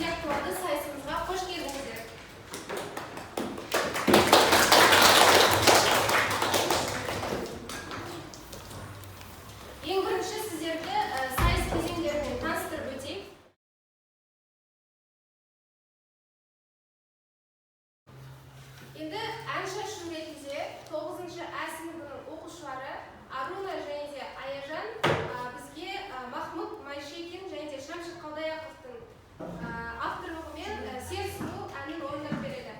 интеллектуалды сайысымызға қош келдіңіздер. Ең бірінші сіздерді сайыс кезеңдерімен таныстырып өтейік. Енді ән шашу ретінде 9-шы А сыныбының оқушылары Аруна және де Аяжан бізге Махмұт Майшекин және де Шамшық Қалдаяқовтың авторлығымен «Сен сұлу» әнін орындап береді.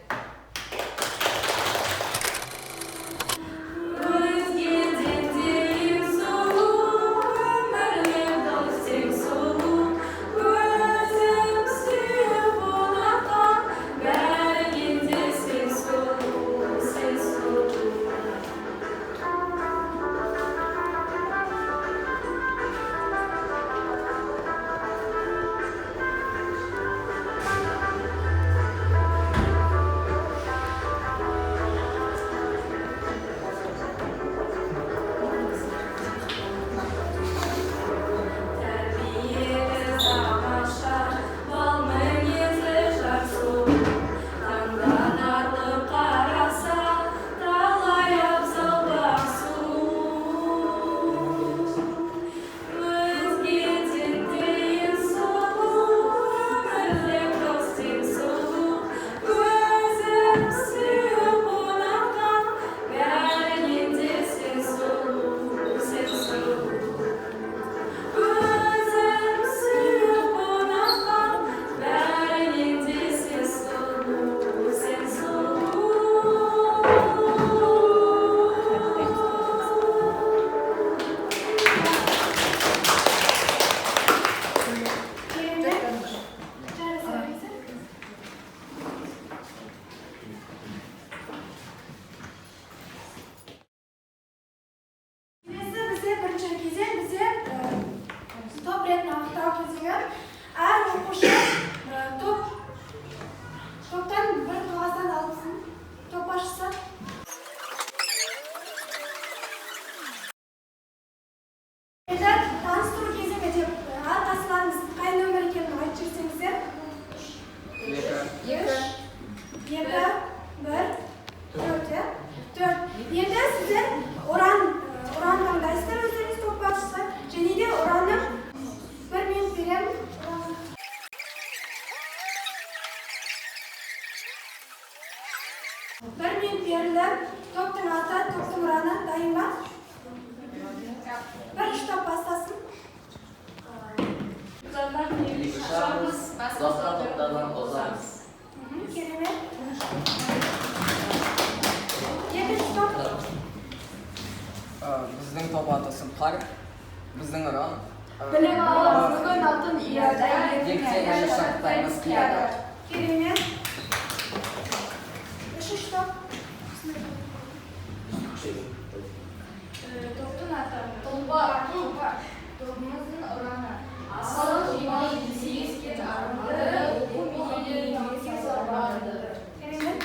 Bir minut berilib, to'pning oti, to'pning urani doimo bir top bastasin. Boshqa to'plardan o'zamiz. Kerak. Yettinchi top. Bizning top otasi Park. Bizning uran. Bilim bugun oltin iyada. Yekchaga shaqtaymiz qiyada. Kerak. Uchinchi top. To'pning oti. To'pa. To'pimizning urani. Asal jimai dizisga armada, o'qu milliga zarbardi. Kerak.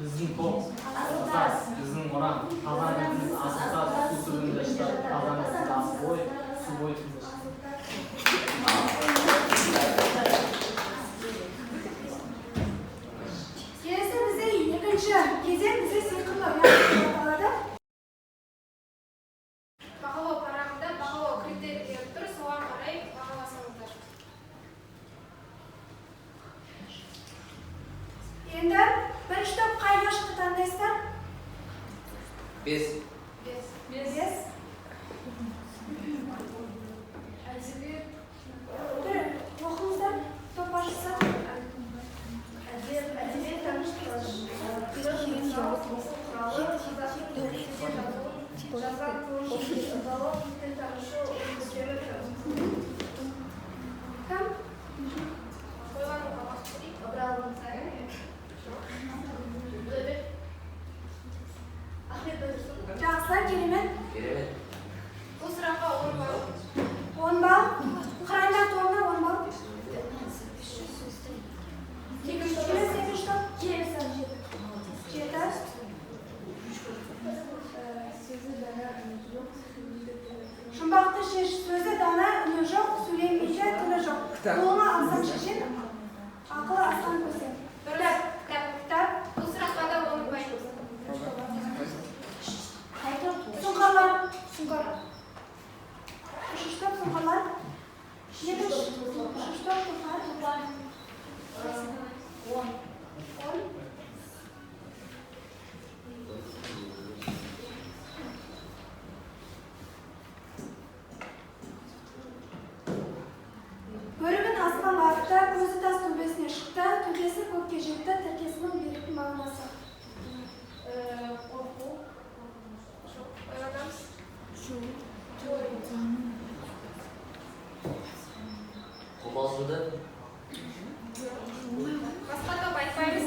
Bizning top, asas, bizning oran, qazanimiz asas, usulunda ishlar, qazanimiz asboy, suboy tuzilish. Kelasi bizga ikkinchi кезең bizga seqilib o'rnatiladi. Бағалау парағында бағалау критерийлері тұр, соған қарай бағаласаңыздар. Endi birinchi top qay yoshga tanlaysizlar? 5. 5. O'qingizlar, top boshqasi. Кітап. Қолыңа алсаң шешен, ақылы асқан көсем. Дұрыс. Кітап. Бұл сұраққа да 10 ұпай. Сұңқарлар. Үшінші топ сұңқарлар. Үшінші топ сұңқар. 10. Бөрігін аспанға атты, көзі тас төбесіне шықты, төбесі көкке жетті, тіркесінің беретін мағынасы. Қорқу. Ойланамыз. Қобалжуды. Басқа топ айтпаймыз.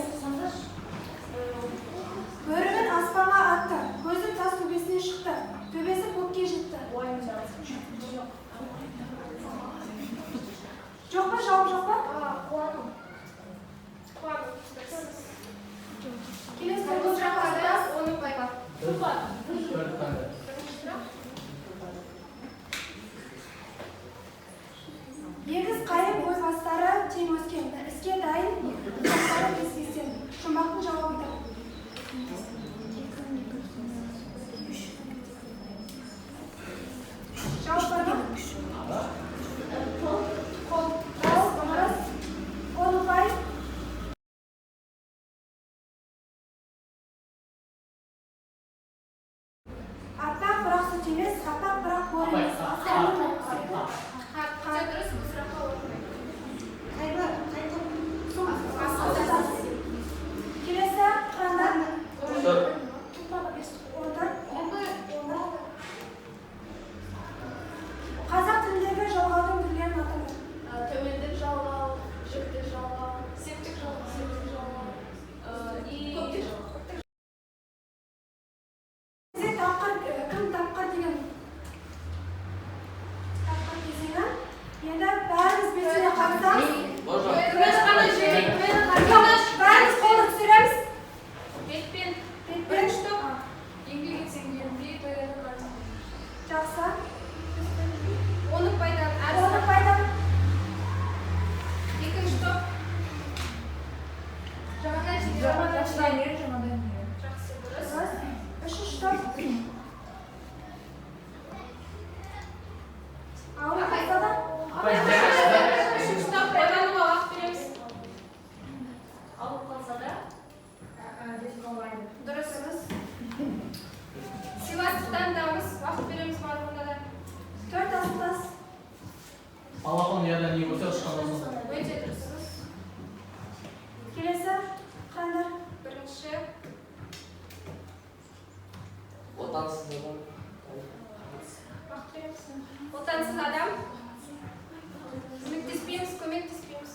Бөрігін аспанға атты, көзі тас төбесіне шықты, төбесі көкке жетті. Жоқ па, жауап жоқ па? Қуану. Келесі Бұл сұраққа да 10 ұпай. Төрт таңда. Бірінші сұрақ. Егіз қайып ой бастары тең өскен, іске дайын, бастары кескестен. Жұмбақтың жауабы да. Жауап бар ма? Қол. Дұрыс. 10 ұпай. Аппақ бірақ сүт емес, аппақ бірақ бор емес. Қате дұрыс. Бұл сұраққа 10 ұпай. Келесі қыранда. Қазақ тіліндегі жалғаудың түрлерін атаңдар. Төмендік жалғау, жүктік жалғау, септік жалғау, и көптік жалғау. Кезек тапқыр, кім тапқыр деген тапқыр кезеңі. Енді бәріміз белсене қатысамыз. Күміс қана жүйрек. Бәріміз қолды түсіреміз. Бетпен. Бетпен. Бірінші топ. Еңбек етсең ерінбей, тойлады қарсың. Жақсы. 10 ұпайдан әр 10 сұрақ. ұпайдан. Екінші топ. Жаңадан жіберіп Жақсы, дұрыс. Дұрыс. Үшінші топ. Ауыр қалса да. Үшінші топ. Ойлануға уақыт береміз. алып қалса да, Дұрыс. Сыйластықтан дамыз. Уақыт береміз барлығында да. 4 асылтас. Балахон ерден не болса ұшқан болсын. Өте дұрыс. Келесі қырандар. Бірінші. Отансыздығын. Уақыт береміз. Отансыз адам. Көмектеспейміз, көмектеспейміз.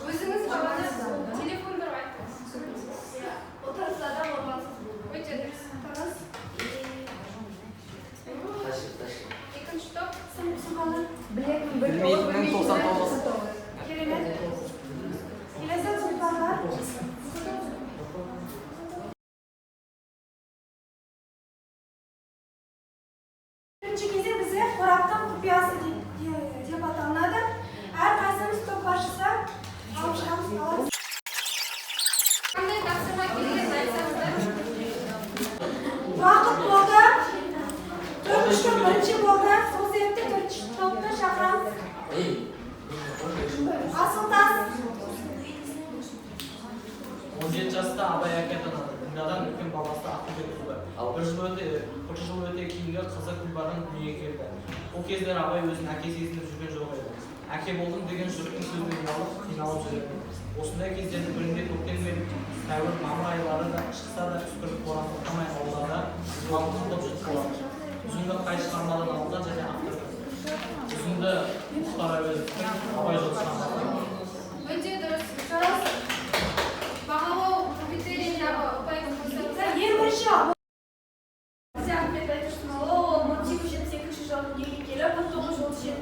Өзіңіз баланы телефон тұрып айтыңыз. отансыз адам ормансыз болды. Өте дұрыс. Дұрыс. Ташып. Екінші топ. Сұңқарлар. Білмейтіннің 99. Керемет. Келесі сұңқарлар. Бірінші кезең бізде қораптың құпиясы деп аталынады. Әрқайсымыз топ басшысы алып шығамыз, аламыз. Қандай тапсырма келгенін айтсаңыздар. Уақыт болды. 4-ші топ бірінші болды. Сол себепті 4-ші топты шақырамыз. Асылтас. 17 жаста Абай әкетін діндадан үлкен баласы Ақылбек туды. Бір жыл өте кейінгі қызы Күлбарың дүниеге келді. Ол кездер Абай өзін әкесі есініп жүрген жоқ еді. Әке болдым деген жұрттың сөзіне қиналып жүреді. Осындай кездердің бірінде көктем мен сәуір мамыр айлары да шықса да үскірік боран тоқтамай ауылдарда жылаңқы жұт болады. Үзінді қай шығармадан алынған және авторы. Үзінді Мұхтар Әуезовтің Абай жолы шығармасы. Өте дұрыс. Бағалау критерийіндегі ұпайды қосаңыздар. Ең бірінші Бізде Ахмет Байтұрсынұлы, ол 1878 жылы дүниеге келіп, 1937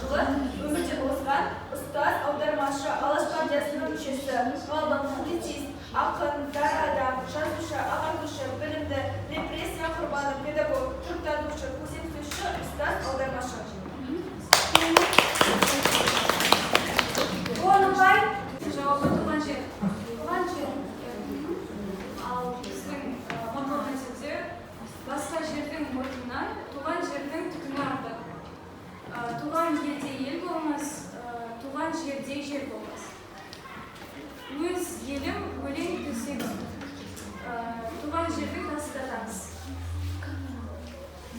жылы өмірден озған ұстаз, аудармашы, Алаш партиясының мүшесі, ғалым, публицист, ақын, дара адам, жазушы, ағартушы, білімді, репрессия құрбаны, педагог, жұрттанушы, көсемсөзші, ұстаз, аудармашы. елім өлең төсегім туған жерді тасыдатамыз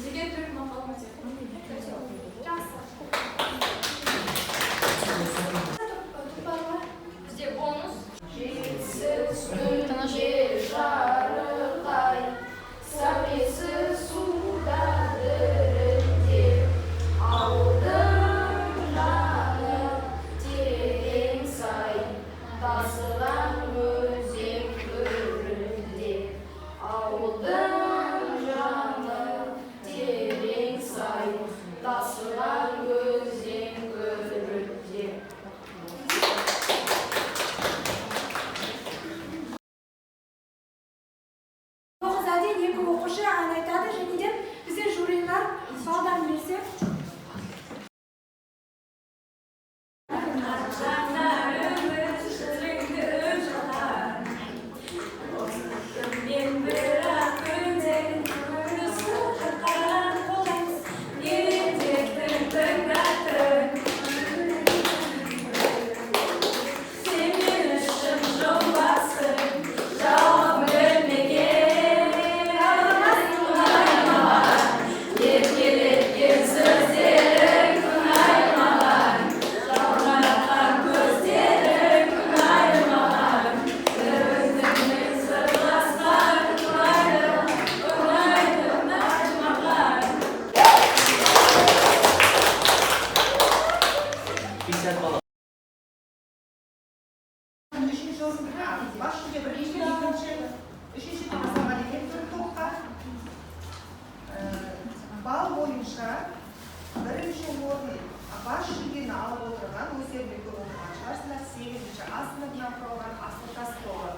деген түрік мақалым өтеді. Бізде бонус. Тоғыздан екі оқушы ән айтады, және де бізде жюрилар балдан берсе. Бал бойынша бірінші орын бас жүлдені алып отырған өздеріңізге оқыған шығарсыздар 8-ші А сыныбынан құралған Асылтас тобы.